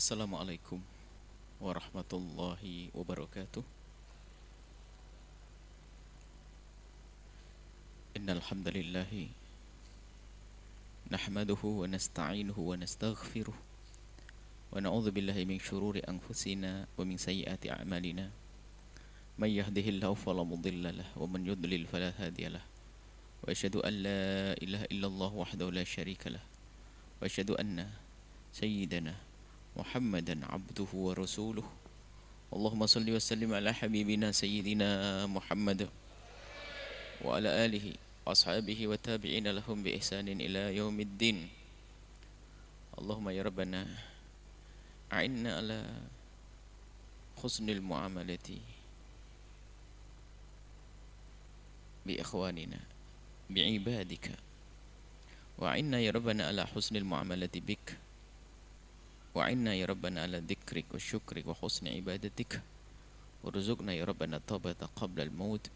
Assalamualaikum warahmatullahi wabarakatuh. Innal hamdalillah nahmaduhu wa nasta'inuhu wa nastaghfiruh wa na'udzu billahi min shururi anfusina wa min sayyiati a'malina. May yahdihillahu fala mudilla lahu wa man yudlil fala hadiya lahu. Wa asyhadu an la ilaha illallah wahdahu la syarika lahu. Wa asyhadu anna sayyidana Muhammadan abduhu wa rasuluh. Allahumma salli wa sallim ala habibina sayyidina Muhammad wa ala alihi wa ashabihi wa tabi'ina lahum bi ihsanin ila yaumiddin. Allahumma ya rabbana a'inna ala husnil muamalati bi ikhwanina bi ibadika wa a'inna ya rabbana ala husnil muamalati bik wa a'inna ya rabbana ala dzikrik wa syukrik wa husni ibadatik warzuqna ya rabbana taubata qabla al-maut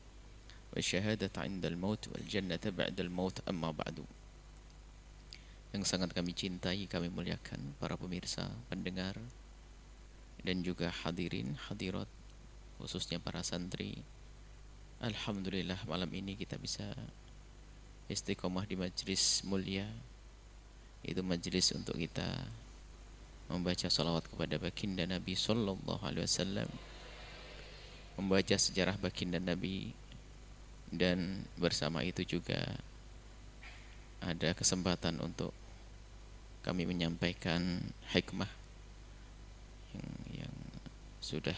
wa syahadata 'inda al-maut wal jannata ba'da al-maut amma ba'du. Yang sangat kami cintai, kami muliakan para pemirsa, pendengar dan juga hadirin hadirat, khususnya para santri. Alhamdulillah malam ini kita bisa istiqomah di majlis mulia. Itu majlis untuk kita membaca salawat kepada baginda Nabi sallallahu alaihi wasallam, membaca sejarah baginda Nabi, dan bersama itu juga ada kesempatan untuk kami menyampaikan hikmah yang sudah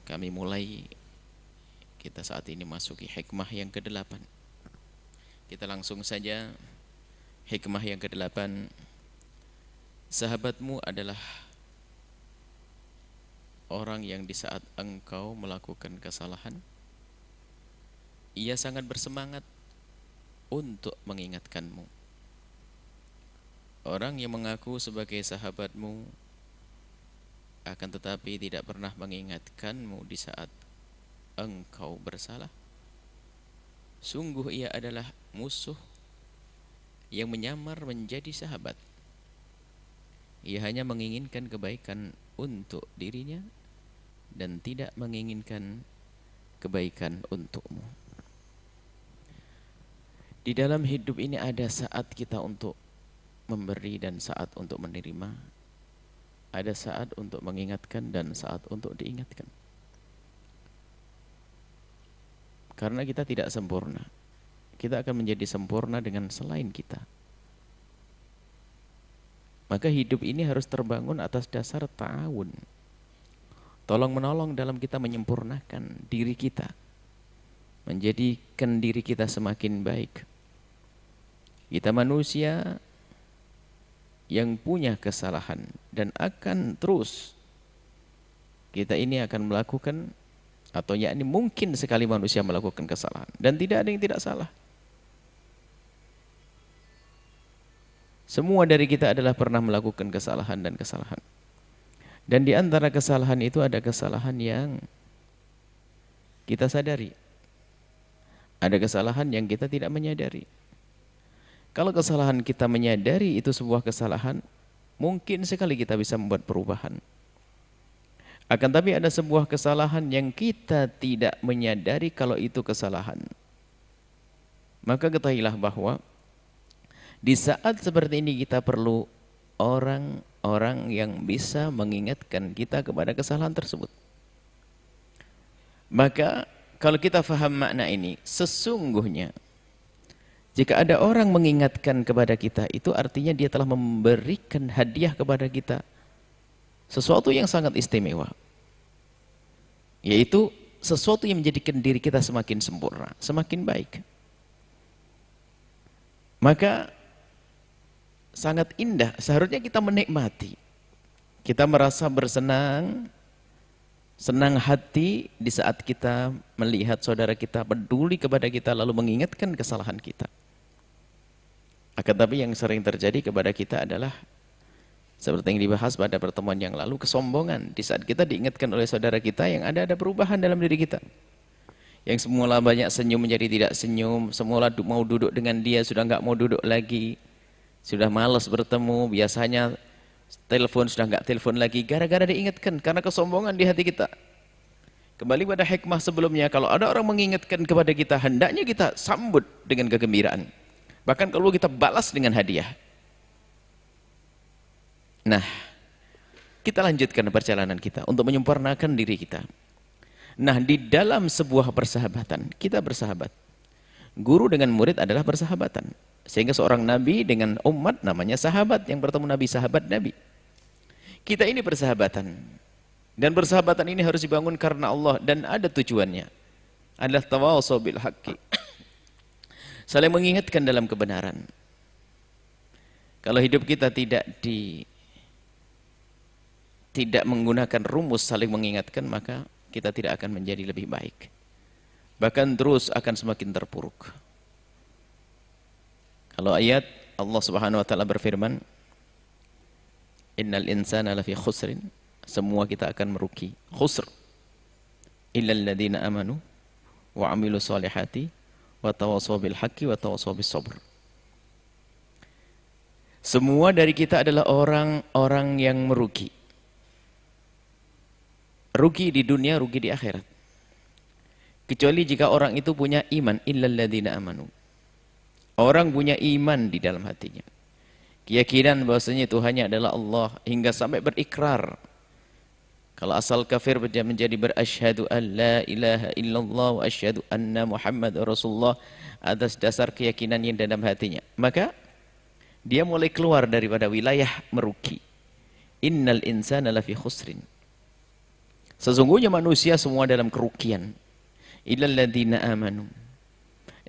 kami mulai. Kita saat ini masuki hikmah yang ke-8. Kita langsung saja. Hikmah yang ke-8, sahabatmu adalah orang yang di saat engkau melakukan kesalahan, ia sangat bersemangat untuk mengingatkanmu. Orang yang mengaku sebagai sahabatmu akan tetapi tidak pernah mengingatkanmu di saat engkau bersalah, sungguh ia adalah musuh yang menyamar menjadi sahabat. Ia hanya menginginkan kebaikan untuk dirinya dan tidak menginginkan kebaikan untukmu. Di dalam hidup ini ada saat kita untuk memberi dan saat untuk menerima. Ada saat untuk mengingatkan dan saat untuk diingatkan. Karena kita tidak sempurna. Kita akan menjadi sempurna dengan selain kita. Maka hidup ini harus terbangun atas dasar ta'awun, tolong menolong dalam kita menyempurnakan diri kita, menjadikan diri kita semakin baik. Kita manusia yang punya kesalahan dan akan terus kita ini akan melakukan, atau yakni mungkin sekali manusia melakukan kesalahan dan tidak ada yang tidak salah. Semua dari kita adalah pernah melakukan kesalahan dan kesalahan. Dan di antara kesalahan itu ada kesalahan yang kita sadari. Ada kesalahan yang kita tidak menyadari. Kalau kesalahan kita menyadari itu sebuah kesalahan, mungkin sekali kita bisa membuat perubahan. Akan tapi ada sebuah kesalahan yang kita tidak menyadari kalau itu kesalahan. Maka ketahuilah bahwa di saat seperti ini kita perlu orang-orang yang bisa mengingatkan kita kepada kesalahan tersebut. Maka kalau kita faham makna ini, sesungguhnya jika ada orang mengingatkan kepada kita, itu artinya dia telah memberikan hadiah kepada kita sesuatu yang sangat istimewa, yaitu sesuatu yang menjadikan diri kita semakin sempurna, semakin baik. Maka sangat indah, seharusnya kita menikmati. Kita merasa bersenang, senang hati di saat kita melihat saudara kita peduli kepada kita lalu mengingatkan kesalahan kita. Akan tapi yang sering terjadi kepada kita adalah seperti yang dibahas pada pertemuan yang lalu, kesombongan. Di saat kita diingatkan oleh saudara kita yang ada perubahan dalam diri kita. Yang semula banyak senyum menjadi tidak senyum, semula mau duduk dengan dia sudah nggak mau duduk lagi. Sudah malas bertemu, biasanya telepon sudah nggak telepon lagi, gara-gara diingatkan karena kesombongan di hati kita. Kembali pada hikmah sebelumnya, kalau ada orang mengingatkan kepada kita, hendaknya kita sambut dengan kegembiraan. Bahkan kalau kita balas dengan hadiah. Nah, kita lanjutkan perjalanan kita untuk menyempurnakan diri kita. Nah, di dalam sebuah persahabatan, kita bersahabat. Guru dengan murid adalah persahabatan. Sehingga seorang nabi dengan umat namanya sahabat, yang bertemu nabi, sahabat nabi. Kita ini persahabatan. Dan persahabatan ini harus dibangun karena Allah dan ada tujuannya. Adalah tawasau bil haqqi. Saling mengingatkan dalam kebenaran. Kalau hidup kita tidak menggunakan rumus saling mengingatkan, maka kita tidak akan menjadi lebih baik. Bahkan terus akan semakin terpuruk. Kalau ayat Allah Subhanahu wa taala berfirman, innal insana lafi khusrin, semua kita akan merugi, khusr, illal ladzina amanu wa amilu solihati wa tawasaw bil haqqi wa tawasaw bis sabr. Semua dari kita adalah orang-orang yang merugi. Rugi di dunia, rugi di akhirat. Kecuali jika orang itu punya iman, illal ladzina amanu. Orang punya iman di dalam hatinya. Keyakinan bahwasanya Tuhannya adalah Allah hingga sampai berikrar. Kalau asal kafir menjadi berasyhadu an la ilaha illallah wa asyhadu anna Muhammad Rasulullah atas dasar keyakinan yang dalam hatinya. Maka dia mulai keluar daripada wilayah merugi. Innal insana lafi khusrin. Sesungguhnya manusia semua dalam kerugian. Illal ladzina amanu.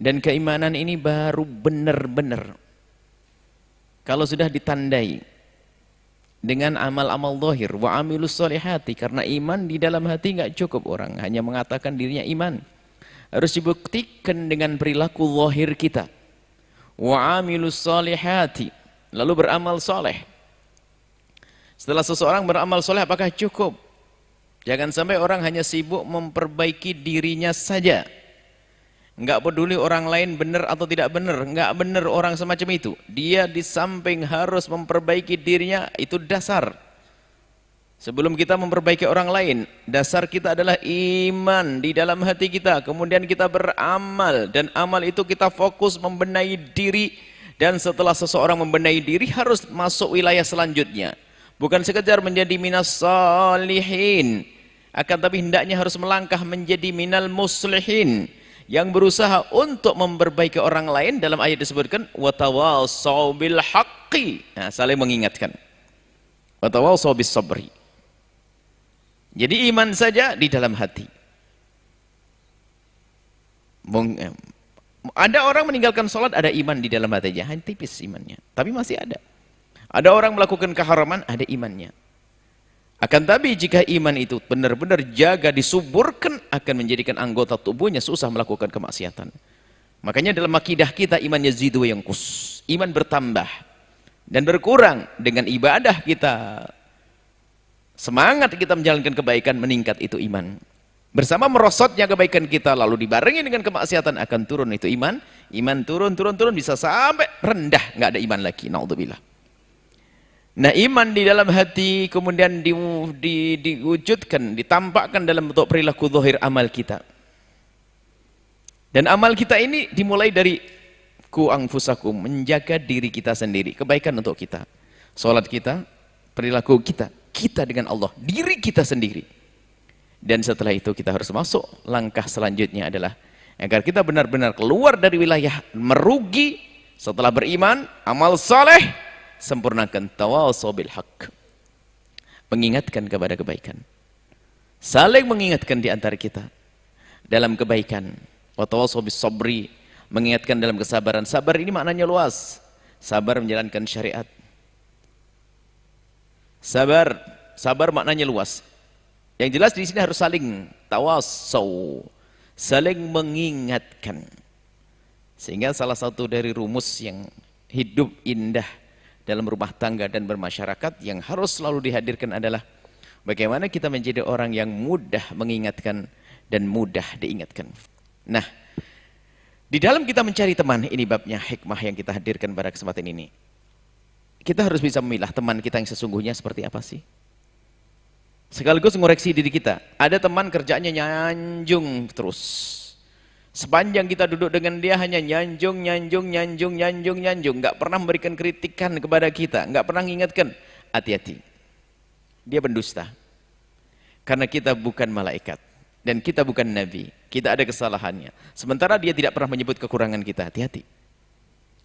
Dan keimanan ini baru benar-benar kalau sudah ditandai dengan amal-amal zahir wa amilus solihati, karena iman di dalam hati nggak cukup orang hanya mengatakan dirinya iman, harus dibuktikan dengan perilaku zahir kita. Wa amilus solihati, lalu beramal soleh. Setelah seseorang beramal soleh, apakah cukup? Jangan sampai orang hanya sibuk memperbaiki dirinya saja. Enggak peduli orang lain benar atau tidak benar, enggak benar orang semacam itu. Dia di samping harus memperbaiki dirinya, itu dasar. Sebelum kita memperbaiki orang lain, dasar kita adalah iman di dalam hati kita. Kemudian kita beramal, dan amal itu kita fokus membenahi diri. Dan setelah seseorang membenahi diri, harus masuk wilayah selanjutnya. Bukan sekedar menjadi minas salihin, akan tapi hendaknya harus melangkah menjadi minal muslihin, yang berusaha untuk memperbaiki orang lain. Dalam ayat disebutkan watawasau bil haqqi, nah, saling mengingatkan, watawasau bis sabri. Jadi iman saja di dalam hati. Ada orang meninggalkan sholat, ada iman di dalam hatinya, hanya tipis imannya, tapi masih ada. Ada orang melakukan keharaman, ada imannya. Akan tapi jika iman itu benar-benar jaga, disuburkan, akan menjadikan anggota tubuhnya susah melakukan kemaksiatan. Makanya dalam akidah kita, iman yazidu wa yanqus, iman bertambah dan berkurang dengan ibadah kita. Semangat kita menjalankan kebaikan, meningkat itu iman. Bersama merosotnya kebaikan kita, lalu dibarengi dengan kemaksiatan, akan turun itu iman. Iman turun, bisa sampai rendah, nggak ada iman lagi. Naudzubillah. Nah, iman di dalam hati kemudian diwujudkan, ditampakkan dalam bentuk perilaku zahir amal kita. Dan amal kita ini dimulai dari ku anfusakum, menjaga diri kita sendiri, kebaikan untuk kita. Salat kita, perilaku kita, kita dengan Allah, diri kita sendiri. Dan setelah itu kita harus masuk, langkah selanjutnya adalah agar kita benar-benar keluar dari wilayah merugi. Setelah beriman, amal saleh, sempurnakan tawasau bil haqq, mengingatkan kepada kebaikan, saling mengingatkan di antara kita dalam kebaikan. Wa tawasau bis sabri, mengingatkan dalam kesabaran. Sabar ini maknanya luas, sabar menjalankan syariat. Sabar maknanya luas. Yang jelas di sini harus saling tawasau, saling mengingatkan. Sehingga salah satu dari rumus yang hidup indah dalam rumah tangga dan bermasyarakat yang harus selalu dihadirkan adalah bagaimana kita menjadi orang yang mudah mengingatkan dan mudah diingatkan. Nah, di dalam kita mencari teman, ini babnya hikmah yang kita hadirkan pada kesempatan ini. kita harus bisa memilah teman kita yang sesungguhnya seperti apa sih. Sekaligus ngoreksi diri kita. Ada teman kerjanya nyanjung terus. Sepanjang kita duduk dengan dia hanya nyanjung, nyanjung, nyanjung, nyanjung, nyanjung. Nggak pernah memberikan kritikan kepada kita. Nggak pernah mengingatkan. Hati-hati. Dia pendusta. Karena kita bukan malaikat. Dan kita bukan nabi. Kita ada kesalahannya. Sementara dia tidak pernah menyebut kekurangan kita. Hati-hati.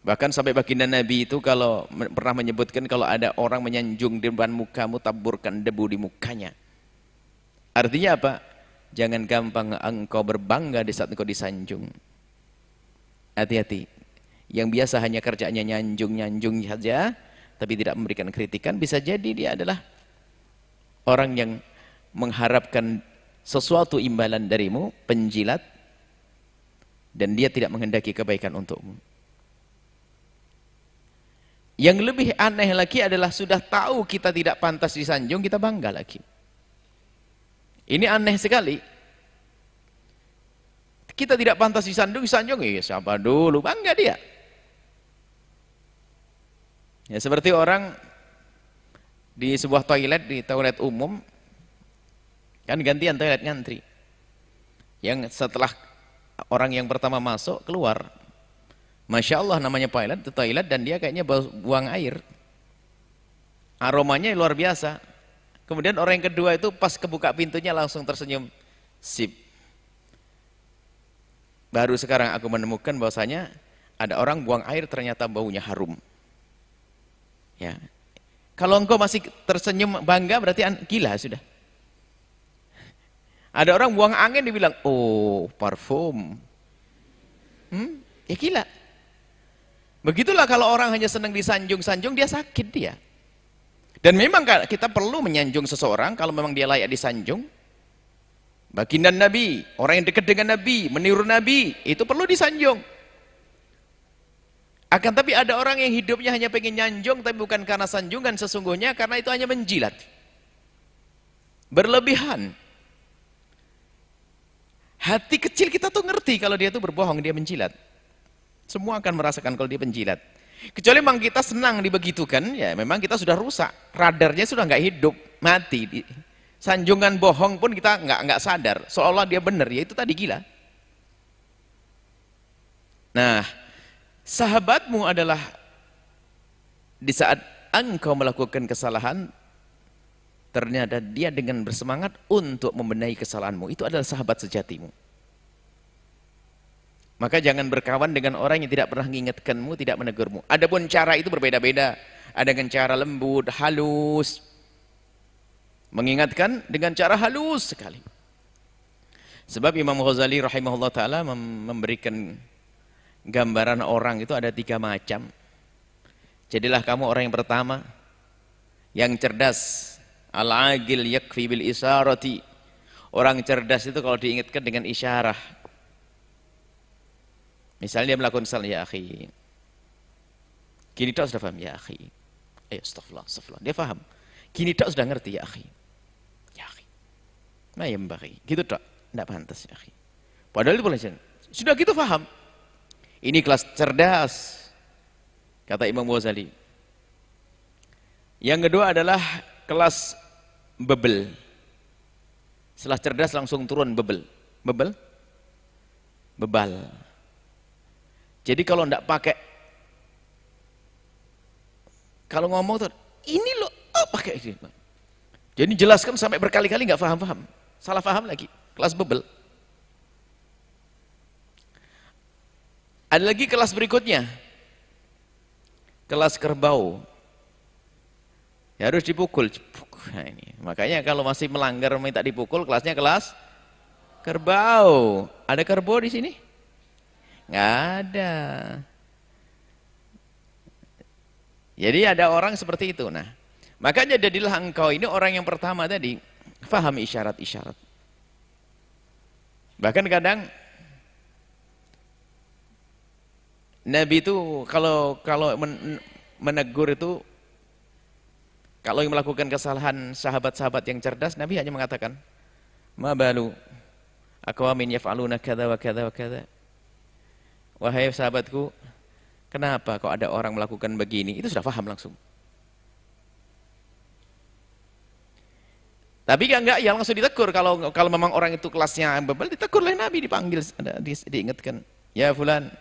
Bahkan sampai baginda Nabi itu kalau pernah menyebutkan kalau ada orang menyanjung di depan mukamu, taburkan debu di mukanya. Artinya apa? Jangan gampang engkau berbangga di saat engkau disanjung. Hati-hati. Yang biasa hanya kerjanya nyanjung-nyanjung saja, tapi tidak memberikan kritikan, bisa jadi dia adalah orang yang mengharapkan sesuatu imbalan darimu, penjilat, dan dia tidak menghendaki kebaikan untukmu. Yang lebih aneh lagi adalah sudah tahu kita tidak pantas disanjung, kita bangga lagi. Ini aneh sekali. Kita tidak pantas disanjung, ya siapa dulu, bangga dia. Ya seperti orang di sebuah toilet, di toilet umum, kan gantian toilet ngantri. Yang setelah orang yang pertama masuk, keluar. Masya Allah namanya toilet dan dia kayaknya buang air. Aromanya luar biasa. Kemudian orang yang kedua itu pas kebuka pintunya langsung tersenyum. Sip. Baru sekarang aku menemukan bahwasanya ada orang buang air ternyata baunya harum. Ya. Kalau engkau masih tersenyum bangga berarti gila sudah. Ada orang buang angin dibilang, oh parfum. Ya gila. Begitulah kalau orang hanya senang disanjung-sanjung, dia sakit dia. Dan memang kita perlu menyanjung seseorang kalau memang dia layak disanjung. Baginda Nabi, orang yang dekat dengan Nabi, meniru Nabi, itu perlu disanjung. Akan tapi ada orang yang hidupnya hanya pengen nyanjung, tapi bukan karena sanjungan sesungguhnya, karena itu hanya menjilat. Berlebihan. Hati kecil kita tuh ngerti kalau dia tuh berbohong, dia menjilat. Semua akan merasakan kalau dia penjilat. Kecuali memang kita senang dibegitukan, ya memang kita sudah rusak. Radarnya sudah nggak hidup, mati. Sanjungan bohong pun kita nggak sadar. Seolah dia benar, ya itu tadi gila. Nah, sahabatmu adalah di saat engkau melakukan kesalahan, ternyata dia dengan bersemangat untuk membenahi kesalahanmu. Itu adalah sahabat sejatimu. Maka jangan berkawan dengan orang yang tidak pernah mengingatkanmu, tidak menegurmu. Adapun cara itu berbeda-beda. Ada dengan cara lembut, halus. Mengingatkan dengan cara halus sekali. Sebab Imam Ghazali rahimahullah ta'ala memberikan gambaran orang itu ada 3 macam. Jadilah kamu orang yang pertama, yang cerdas. Al-agil yakfi bil isarati. Orang cerdas itu kalau diingatkan dengan isyarah. Misalnya dia melakukan salah, ya akhi. Kini tak sudah paham, ya akhi. Ayo astagfirullah, astagfirullah. Dia paham. Kini tak sudah ngerti, ya akhi. Ya akhi. Nah ya mbak, gitu tak. Tidak pantas, ya akhi. Padahal itu boleh. Sudah gitu paham. Ini kelas cerdas. Kata Imam Ghazali. Yang kedua adalah kelas bebel. Setelah cerdas langsung turun bebel. Bebel? Bebal. Jadi kalau tidak pakai, kalau ngomong tuh, ini loh, oh pakai ini. Jadi jelaskan sampai berkali-kali nggak paham-paham, salah paham lagi, kelas bebel. Ada lagi kelas berikutnya, kelas kerbau. Ya harus dipukul. Nah, ini. Makanya kalau masih melanggar minta dipukul, kelasnya kelas kerbau. Ada kerbau di sini? Nggak ada. Jadi ada orang seperti itu. Nah, makanya jadilah engkau ini orang yang pertama tadi, fahami isyarat-isyarat. Bahkan kadang Nabi itu kalau menegur itu, kalau yang melakukan kesalahan sahabat-sahabat yang cerdas, Nabi hanya mengatakan, ma balu aqwamin yaf'aluna kadza wa kadza wa kadza. Wahai sahabatku, kenapa kok ada orang melakukan begini? Itu sudah paham langsung. Tapi kan enggak, ya langsung ditegur. Kalau memang orang itu kelasnya bebal, ditegur oleh Nabi, dipanggil, diingatkan. Ya fulan,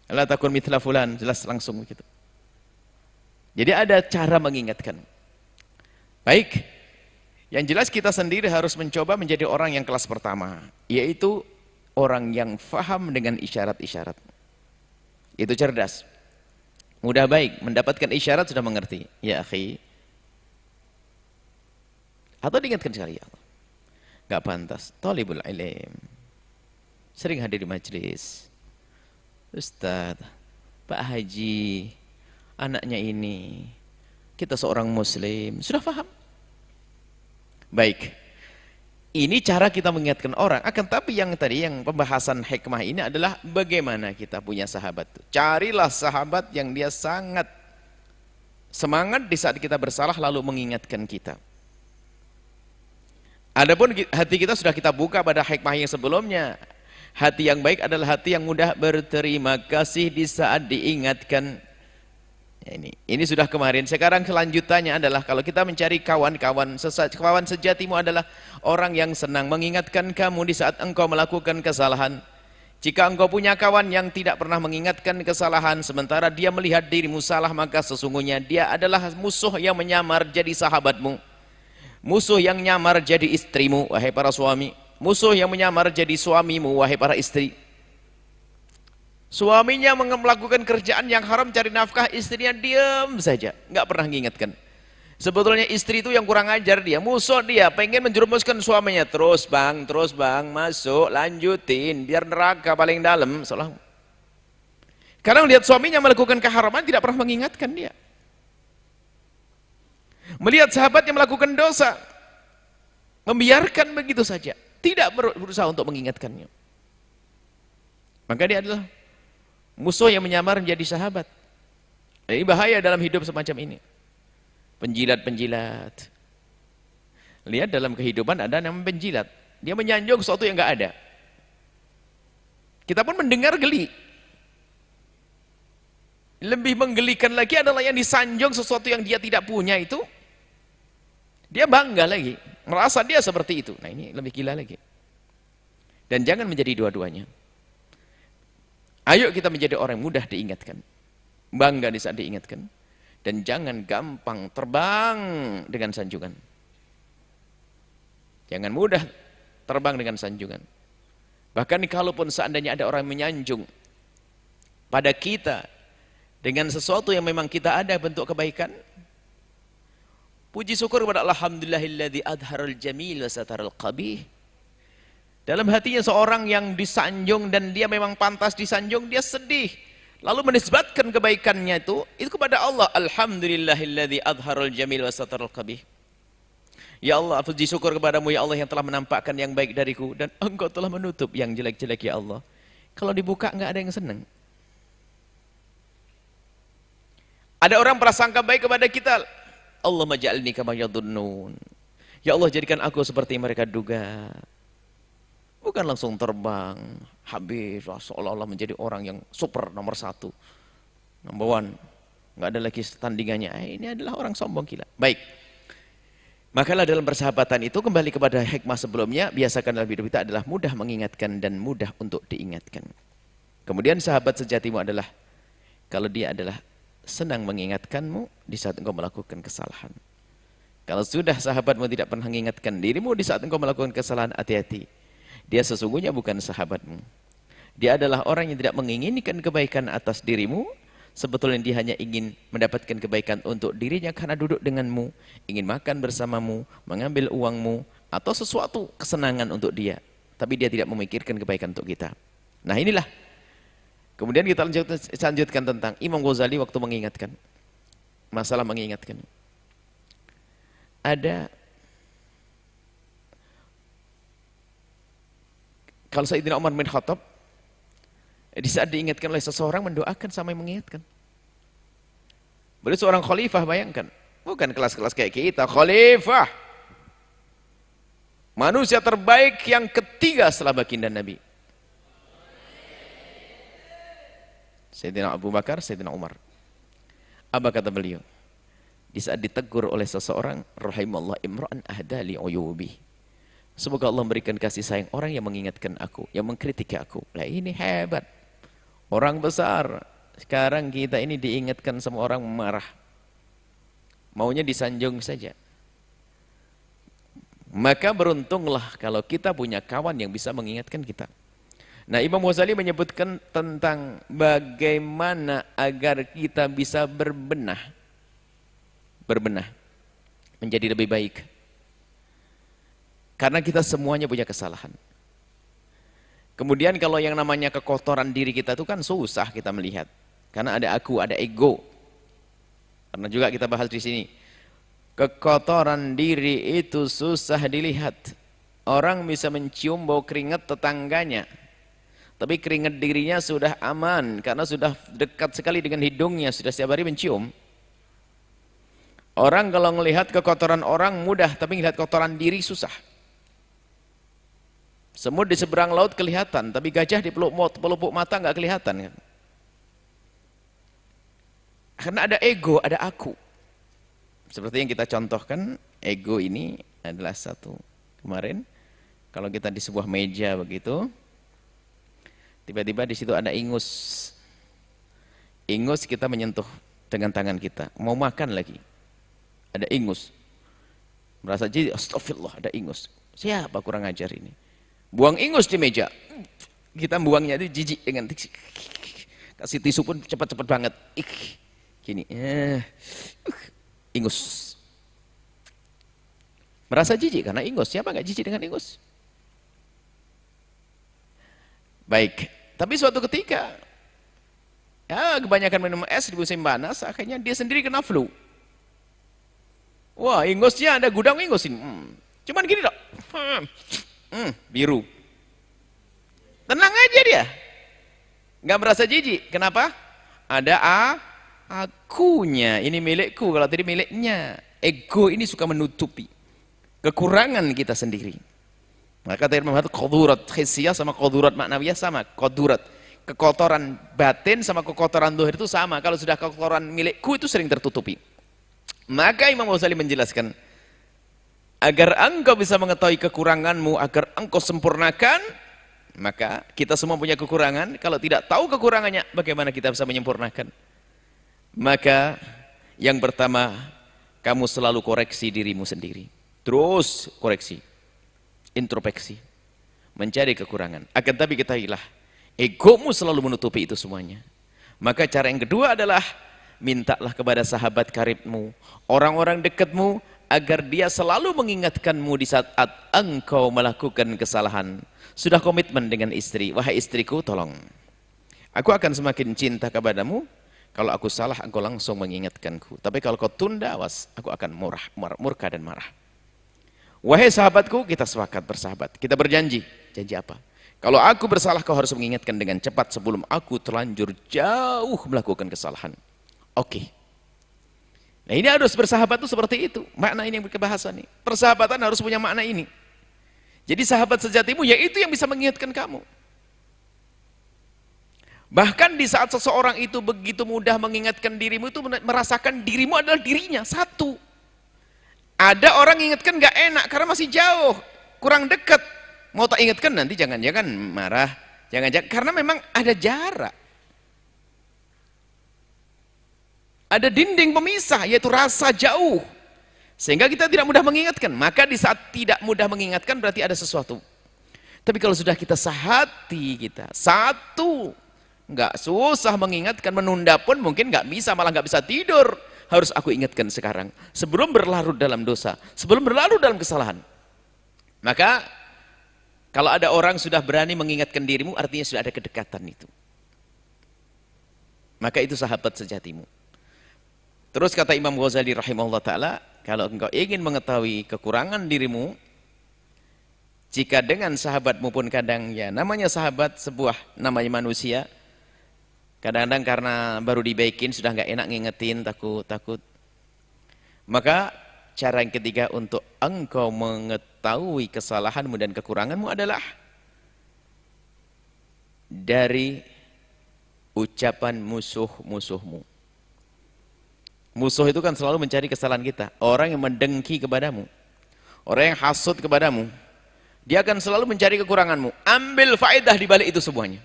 la takun mithla fulan, jelas langsung begitu. Jadi ada cara mengingatkan. Baik, yang jelas kita sendiri harus mencoba menjadi orang yang kelas pertama, yaitu orang yang faham dengan isyarat-isyarat. Itu cerdas, mudah baik, mendapatkan isyarat sudah mengerti. Ya akhi, atau diingatkan sekali, ya Allah, gak pantas, thalibul ilm, sering hadir di majelis, Ustaz, Pak Haji, anaknya ini, kita seorang muslim, sudah paham. Baik, ini cara kita mengingatkan orang. Akan tapi yang tadi, yang pembahasan hikmah ini adalah bagaimana kita punya sahabat. Carilah sahabat yang dia sangat semangat di saat kita bersalah lalu mengingatkan kita. Adapun hati kita sudah kita buka pada hikmah yang sebelumnya. Hati yang baik adalah hati yang mudah berterima kasih di saat diingatkan. Ya, ini sudah kemarin. Sekarang kelanjutannya adalah kalau kita mencari kawan-kawan, kawan sejatimu adalah orang yang senang mengingatkan kamu di saat engkau melakukan kesalahan. Jika engkau punya kawan yang tidak pernah mengingatkan kesalahan sementara dia melihat dirimu salah, maka sesungguhnya dia adalah musuh yang menyamar jadi sahabatmu, musuh yang nyamar jadi istrimu, wahai para suami, musuh yang menyamar jadi suamimu, wahai para istri. Suaminya melakukan kerjaan yang haram, cari nafkah, istrinya diam saja, nggak pernah mengingatkan. Sebetulnya istri itu yang kurang ajar, dia musuh, dia pengen menjerumuskan suaminya. Terus bang, masuk, lanjutin, biar neraka paling dalam. Salah. Kadang lihat suaminya melakukan keharaman, tidak pernah mengingatkan dia. Melihat sahabatnya melakukan dosa, membiarkan begitu saja, tidak berusaha untuk mengingatkannya. Maka dia adalah musuh yang menyamar menjadi sahabat. Ini bahaya dalam hidup semacam ini. Penjilat-penjilat. Lihat dalam kehidupan ada yang penjilat. Dia menyanjung sesuatu yang enggak ada. Kita pun mendengar geli. Lebih menggelikan lagi adalah yang disanjung sesuatu yang dia tidak punya itu. Dia bangga lagi. Merasa dia seperti itu. Nah ini lebih gila lagi. Dan jangan menjadi dua-duanya. Ayo kita menjadi orang yang mudah diingatkan, bangga di saat diingatkan, dan jangan gampang terbang dengan sanjungan. Jangan mudah terbang dengan sanjungan. Bahkan kalaupun seandainya ada orang menyanjung pada kita dengan sesuatu yang memang kita ada bentuk kebaikan, puji syukur kepada alhamdulillahilladzi adharal jamil wa sataral qabih. Dalam hatinya seorang yang disanjung dan dia memang pantas disanjung, dia sedih. Lalu menisbatkan kebaikannya itu kepada Allah. Alhamdulillahilladzi adharul jamil wa satarul qabih. Ya Allah, puji syukur kepadamu ya Allah yang telah menampakkan yang baik dariku dan engkau telah menutup yang jelek-jelek ya Allah. Kalau dibuka enggak ada yang senang. Ada orang prasangka baik kepada kita. Allahumma ja'alni kama yadhunnun. Ya Allah, jadikan aku seperti mereka duga. Bukan langsung terbang, habis, seolah-olah menjadi orang yang super nomor satu, number one, nggak ada lagi tandingannya. Ini adalah orang sombong gila. Baik, makalah dalam persahabatan itu kembali kepada hikmah sebelumnya, biasakan dalam hidup kita adalah mudah mengingatkan dan mudah untuk diingatkan. Kemudian sahabat sejatimu adalah kalau dia adalah senang mengingatkanmu di saat engkau melakukan kesalahan. Kalau sudah sahabatmu tidak pernah mengingatkan dirimu di saat engkau melakukan kesalahan, hati-hati. Dia sesungguhnya bukan sahabatmu. Dia adalah orang yang tidak menginginkan kebaikan atas dirimu. Sebetulnya dia hanya ingin mendapatkan kebaikan untuk dirinya karena duduk denganmu, ingin makan bersamamu, mengambil uangmu, atau sesuatu kesenangan untuk dia. Tapi dia tidak memikirkan kebaikan untuk kita. Nah inilah. Kemudian kita lanjutkan tentang Imam Ghazali waktu mengingatkan. Masalah mengingatkan. Ada kalau Sayyidina Umar bin Khattab di saat diingatkan oleh seseorang mendoakan sampai mengingatkan. Beliau seorang khalifah, bayangkan. Bukan kelas-kelas kayak kita, khalifah. Manusia terbaik yang ketiga setelah baginda Nabi. Sayyidina Abu Bakar, Sayyidina Umar. Apa kata beliau? Di saat ditegur oleh seseorang, rahimallah imra'an ahdali uyubi. Semoga Allah memberikan kasih sayang orang yang mengingatkan aku, yang mengkritik aku. Lah ini hebat. Orang besar. Sekarang kita ini diingatkan sama orang marah. Maunya disanjung saja. Maka beruntunglah kalau kita punya kawan yang bisa mengingatkan kita. Nah, Imam Ghazali menyebutkan tentang bagaimana agar kita bisa berbenah menjadi lebih baik. Karena kita semuanya punya kesalahan. Kemudian kalau yang namanya kekotoran diri kita itu kan susah kita melihat. Karena ada aku, ada ego. Karena juga kita bahas di sini. Kekotoran diri itu susah dilihat. Orang bisa mencium bau keringat tetangganya. Tapi keringat dirinya sudah aman. Karena sudah dekat sekali dengan hidungnya. Sudah setiap hari mencium. Orang kalau melihat kekotoran orang mudah. Tapi melihat kotoran diri susah. Semut di seberang laut kelihatan. Tapi gajah di pelupuk mata nggak kelihatan. Karena ada ego, ada aku. Seperti yang kita contohkan, ego ini adalah satu. Kemarin, kalau kita di sebuah meja begitu, tiba-tiba di situ ada ingus. Ingus kita menyentuh dengan tangan kita. Mau makan lagi. Ada ingus. Merasa jadi, astagfirullah, ada ingus. Siapa kurang ajar ini? Buang ingus di meja. Kita buangnya itu jijik dengan kasih tisu pun cepat-cepat banget. Gini. Ingus. Merasa jijik karena ingus. Siapa nggak jijik dengan ingus? Baik. Tapi suatu ketika, ya kebanyakan minum es di musim panas, akhirnya dia sendiri kena flu. Wah, ingusnya ada gudang ingus ini. Cuman gini dok. Biru. Tenang aja dia. Nggak merasa jijik. Kenapa? Ada akunya. Ini milikku, kalau tadi miliknya. Ego ini suka menutupi kekurangan kita sendiri. Maka tadi memang kodurat khissiyah sama kodurat maknawiyah sama. Kodurat. Kekotoran batin sama kekotoran dohir itu sama. Kalau sudah kekotoran milikku itu sering tertutupi. Maka Imam Ghazali menjelaskan, agar engkau bisa mengetahui kekuranganmu, agar engkau sempurnakan, maka kita semua punya kekurangan. Kalau tidak tahu kekurangannya, bagaimana kita bisa menyempurnakan? Maka yang pertama, kamu selalu koreksi dirimu sendiri. Terus koreksi, introspeksi, mencari kekurangan. Akan tapi ketahuilah, egomu selalu menutupi itu semuanya. Maka cara yang kedua adalah mintalah kepada sahabat karibmu, orang-orang dekatmu, agar dia selalu mengingatkanmu di saat engkau melakukan kesalahan. Sudah komitmen dengan istri, wahai istriku tolong, aku akan semakin cinta kepadamu kalau aku salah, engkau langsung mengingatkanku. Tapi kalau kau tunda, awas, aku akan murka dan marah. Wahai sahabatku, kita sepakat bersahabat, kita berjanji. Janji apa? Kalau aku bersalah, kau harus mengingatkan dengan cepat sebelum aku terlanjur jauh melakukan kesalahan. Oke. Nah ini harus bersahabat itu seperti itu. Makna ini yang berkebahasa nih. Persahabatan harus punya makna ini. Jadi sahabat sejatimu yaitu yang bisa mengingatkan kamu. Bahkan di saat seseorang itu begitu mudah mengingatkan dirimu, itu merasakan dirimu adalah dirinya satu. Ada orang ingatkan gak enak karena masih jauh, kurang dekat. Mau tak ingatkan nanti jangan-jangan marah, jangan-jangan karena memang ada jarak. Ada dinding pemisah, yaitu rasa jauh. Sehingga kita tidak mudah mengingatkan. Maka di saat tidak mudah mengingatkan berarti ada sesuatu. Tapi kalau sudah kita sehati kita, satu, nggak susah mengingatkan, menunda pun mungkin nggak bisa, malah nggak bisa tidur. Harus aku ingatkan sekarang. Sebelum berlarut dalam dosa, sebelum berlarut dalam kesalahan. Maka, kalau ada orang sudah berani mengingatkan dirimu, artinya sudah ada kedekatan itu. Maka itu sahabat sejatimu. Terus kata Imam Ghazali rahimahullah ta'ala, kalau engkau ingin mengetahui kekurangan dirimu, jika dengan sahabatmu pun kadang, ya namanya sahabat sebuah, namanya manusia, kadang-kadang karena baru dibaikin, sudah nggak enak ngingetin, takut. Maka cara yang ketiga untuk engkau mengetahui kesalahanmu dan kekuranganmu adalah dari ucapan musuh-musuhmu. Musuh itu kan selalu mencari kesalahan kita. Orang yang mendengki kepadamu, orang yang hasut kepadamu, dia akan selalu mencari kekuranganmu. Ambil faedah di balik itu semuanya.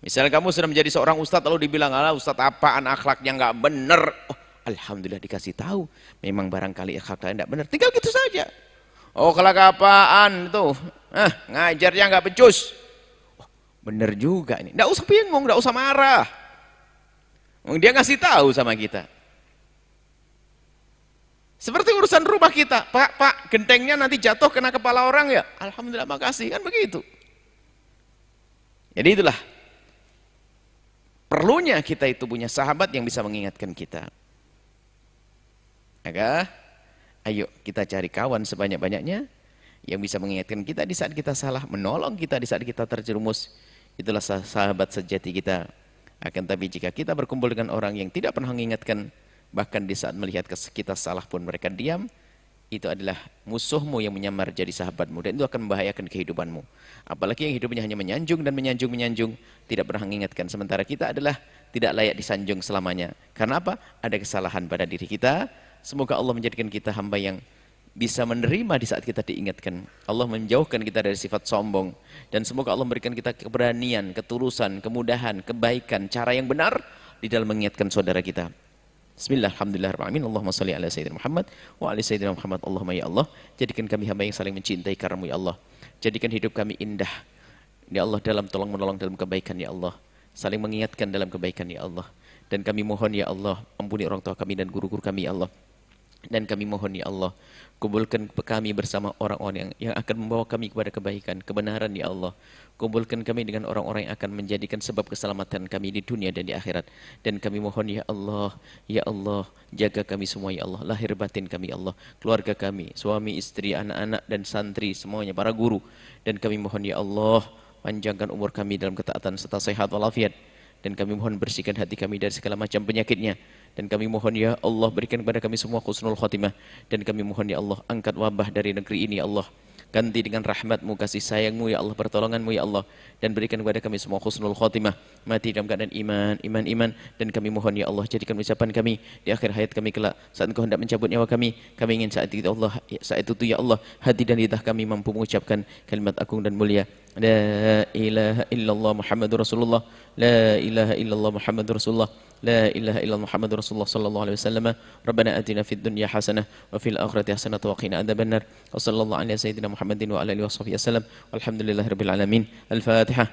Misalnya kamu sudah menjadi seorang ustadz lalu dibilang, "Alah, ustadz apaan, akhlaknya nggak bener." Oh, alhamdulillah dikasih tahu. Memang barangkali akhlaknya nggak bener. Tinggal gitu saja. Oh, akhlak apaan itu? Ngajarnya nggak becus. Oh, bener juga ini. Nggak usah bingung, nggak usah marah. Dia ngasih tahu sama kita. Seperti urusan rumah kita, Pak, gentengnya nanti jatuh kena kepala orang ya. Alhamdulillah, makasih, kan begitu. Jadi itulah perlunya kita itu punya sahabat yang bisa mengingatkan kita. Maka ayo kita cari kawan sebanyak-banyaknya yang bisa mengingatkan kita di saat kita salah, menolong kita di saat kita terjerumus. Itulah sahabat sejati kita. Akan tapi jika kita berkumpul dengan orang yang tidak pernah mengingatkan, bahkan di saat melihat kita salah pun mereka diam, itu adalah musuhmu yang menyamar jadi sahabatmu, dan itu akan membahayakan kehidupanmu. Apalagi yang hidupnya hanya menyanjung dan menyanjung, tidak pernah mengingatkan. Sementara kita adalah tidak layak disanjung selamanya. Karena apa? Ada kesalahan pada diri kita. Semoga Allah menjadikan kita hamba yang bisa menerima di saat kita diingatkan. Allah menjauhkan kita dari sifat sombong, dan semoga Allah memberikan kita keberanian, ketulusan, kemudahan, kebaikan, cara yang benar di dalam mengingatkan saudara kita. Bismillah, alhamdulillahirrahmanirrahim. Allahumma salli ala Sayyidina Muhammad wa ala Sayyidina Muhammad. Allahumma ya Allah, jadikan kami hamba yang saling mencintai karenamu ya Allah. Jadikan hidup kami indah ya Allah, dalam tolong menolong dalam kebaikan ya Allah, saling mengingatkan dalam kebaikan ya Allah. Dan kami mohon ya Allah, ampuni orang tua kami dan guru-guru kami ya Allah. Dan kami mohon ya Allah, kumpulkan kami bersama orang-orang yang akan membawa kami kepada kebaikan, kebenaran ya Allah. Kumpulkan kami dengan orang-orang yang akan menjadikan sebab keselamatan kami di dunia dan di akhirat. Dan kami mohon ya Allah, jaga kami semua ya Allah, lahir batin kami ya Allah, keluarga kami, suami, istri, anak-anak dan santri semuanya, para guru. Dan kami mohon ya Allah, panjangkan umur kami dalam ketaatan serta sehat walafiat. Dan kami mohon bersihkan hati kami dari segala macam penyakitnya. Dan kami mohon ya Allah, berikan kepada kami semua husnul khotimah. Dan kami mohon ya Allah, angkat wabah dari negeri ini ya Allah, ganti dengan rahmatmu, kasih sayangmu ya Allah, pertolonganmu ya Allah. Dan berikan kepada kami semua husnul khotimah, mati dalam keadaan iman. Dan kami mohon ya Allah, jadikan ucapan kami di akhir hayat kami kelak, saat Engkau hendak mencabut nyawa kami ingin saat itu Allah, saat itu ya Allah, hati dan lidah kami mampu mengucapkan kalimat agung dan mulia, la ilaha illallah Muhammadur Rasulullah, la ilaha illallah Muhammadur Rasulullah, la ilaha illallah Muhammadur Rasulullah sallallahu alaihi wasallam. Rabbana atina fid dunya hasanah wa fil akhirati hasanah wa qina adzabannar. Wa sallallahu ala sayyidina Muhammadin wa ala alihi washabihi wasallam. Walhamdulillahirabbil alamin. Al-Fatihah.